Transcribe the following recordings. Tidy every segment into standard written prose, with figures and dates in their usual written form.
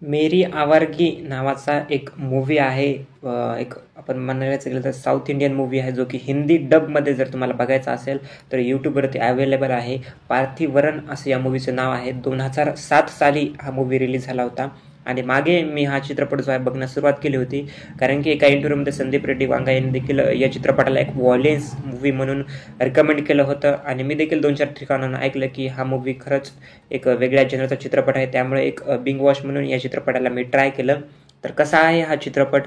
मेरी आवारगी नावाचा एक मूव्ही आहे. एक आपण म्हणायचं गेलं तर साऊथ इंडियन मूव्ही आहे, जो की हिंदी डबमध्ये जर तुम्हाला बघायचा असेल तर यूट्यूबवरती अवेलेबल आहे. पार्थिवरन असं या मूव्हीचं नाव आहे. 2007 साली हा मूव्ही रिलीज झाला होता आणि मागे मी हा चित्रपट जो आहे बघण्यास सुरुवात केली होती, कारण की एका इंटरव्ह्यूमध्ये संदीप रेड्डी वांगा यांनी देखील या चित्रपटाला एक व्हायलेन्स मूव्ही म्हणून रिकमेंड केलं होतं आणि मी देखील 2-4 ठिकाणांना ऐकलं की हा मूव्ही खरंच एक वेगळ्या जनरचा चित्रपट आहे. त्यामुळे एक बिंग वॉच म्हणून या चित्रपटाला मी ट्राय केलं. तर कसा आहे हा चित्रपट,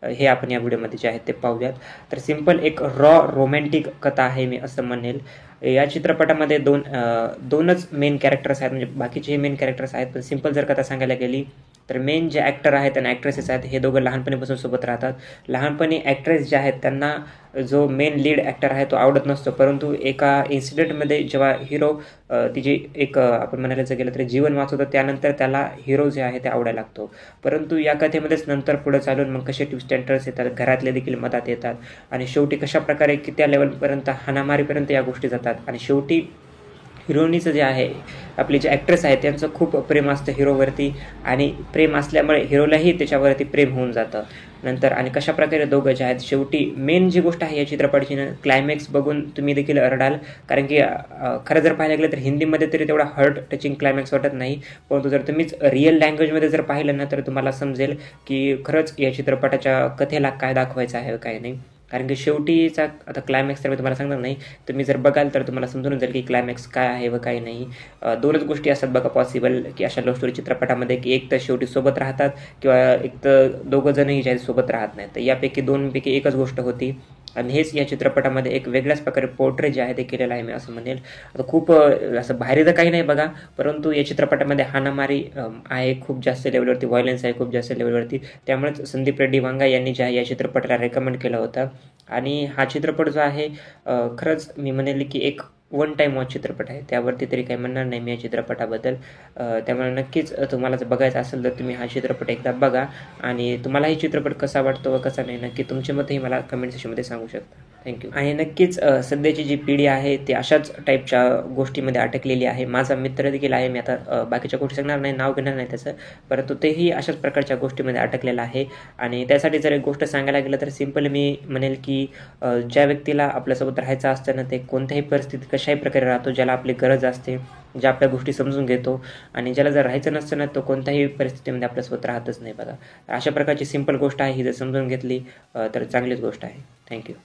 हे आपण या व्हिडिओमध्ये जे आहे ते पाहूयात. तर सिंपल एक रॉ रोमॅन्टिक कथा आहे मी असं म्हणेल. या चित्रपटामध्ये दोनच मेन कॅरेक्टर्स आहेत, म्हणजे बाकीचे मेन कॅरेक्टर्स आहेत. पण सिंपल जर कथा सांगायला गेली तर मेन जे ॲक्टर आहेत आणि ॲक्ट्रेसेस आहेत हे दोघं लहानपणीपासून सोबत राहतात. लहानपणी ॲक्ट्रेस ज्या आहेत त्यांना जो मेन लीड ॲक्टर आहे तो आवडत नसतो, परंतु एका इन्सिडेंटमध्ये जेव्हा हिरो तिची एक आपण म्हणायचं गेलं तर जीवन वाचवतो, त्यानंतर त्याला हिरो जे आहे ते आवडायला लागतो. परंतु या कथेमध्येच नंतर पुढे चालून मग कसे ट्विस्ट अँड टर्न्स येतात, घरातले देखील मदत येतात आणि शेवटी कशाप्रकारे की त्या लेवलपर्यंत हाणामारीपर्यंत या गोष्टी जातात आणि शेवटी हिरोईनीचं जे आहे, आपली जे ॲक्ट्रेस आहे त्यांचं खूप प्रेम असतं हिरोवरती आणि प्रेम असल्यामुळे हिरोलाही त्याच्यावरती प्रेम होऊन जातं नंतर. आणि कशाप्रकारे दोघं जे आहेत शेवटी मेन जी गोष्ट आहे या चित्रपटाची क्लायमॅक्स बघून तुम्ही देखील रडाल, कारण की खरं जर पाहायला गेलं तर हिंदीमध्ये तरी तेवढा हार्ट टचिंग क्लायमॅक्स वाटत नाही, परंतु जर तुम्हीच रिअल लँग्वेजमध्ये जर पाहिलं ना तर तुम्हाला समजेल की खरंच या चित्रपटाच्या कथेला काय दाखवायचं आहे काय नाही. कारण की शेवटीचा आता क्लायमॅक्स तर मी तुम्हाला सांगणार नाही, तुम्ही जर बघाल तर तुम्हाला समजून जाईल की क्लायमॅक्स काय आहे व काय नाही. दोनच गोष्टी असतात बघा पॉसिबल की अशा लव्ह स्टोरी चित्रपटामध्ये, की एक तर शेवटी सोबत राहतात किंवा एक तर दोघं जणही ज्या सोबत राहत नाहीत. तर यापैकी दोनपैकी एकच गोष्ट होती आणि हेच या चित्रपटामध्ये एक वेगळ्याच प्रकारे पोर्ट्रे जे आहे ते केलेलं आहे मी असं म्हणेल. आता खूप असं भारी तर काही नाही बघा, परंतु या चित्रपटामध्ये हाणामारी आहे खूप जास्त लेवलवरती, व्हायलन्स आहे खूप जास्त लेवलवरती. त्यामुळेच संदीप रेड्डी वांगा यांनी ज्या या चित्रपटाला रेकमेंड केलं होतं आणि हा चित्रपट जो आहे खरंच मी म्हणेल की एक वन टाईम वॉच चित्रपट आहे. त्यावरती तरी काही म्हणणार नाही मी या चित्रपटाबद्दल. त्यामुळे नक्कीच तुम्हाला जर बघायचं असेल तर तुम्ही हा चित्रपट एकदा बघा आणि तुम्हालाही चित्रपट कसा वाटतो व कसा नाही, नक्की तुमचे मतही मला कमेंट सेक्शनमध्ये सांगू शकता. थँक्यू. आणि नक्कीच सध्याची जी पिढी आहे ती अशाच टाईपच्या गोष्टीमध्ये अटकलेली आहे. माझा मित्र देखील आहे, मी आता बाकीच्या गोष्टी सांगणार नाही, नाव घेणार नाही त्याचं, परंतु तेही अशाच प्रकारच्या गोष्टीमध्ये अटकलेलं आहे. आणि त्यासाठी जर एक गोष्ट सांगायला गेलं तर सिंपल मी म्हणेल की ज्या व्यक्तीला आपल्यासोबत राहायचं असतं ना, ते कोणत्याही परिस्थितीत कशाही प्रकारे राहतो, ज्याला आपली गरज असते, ज्या आपल्या गोष्टी समजून घेतो आणि ज्याला जर राहायचं नसतं ना, तो कोणत्याही परिस्थितीमध्ये आपल्यासोबत राहतच नाही बघा. अशा प्रकारची सिंपल गोष्ट आहे, ही जर समजून घेतली तर चांगलीच गोष्ट आहे. थँक्यू.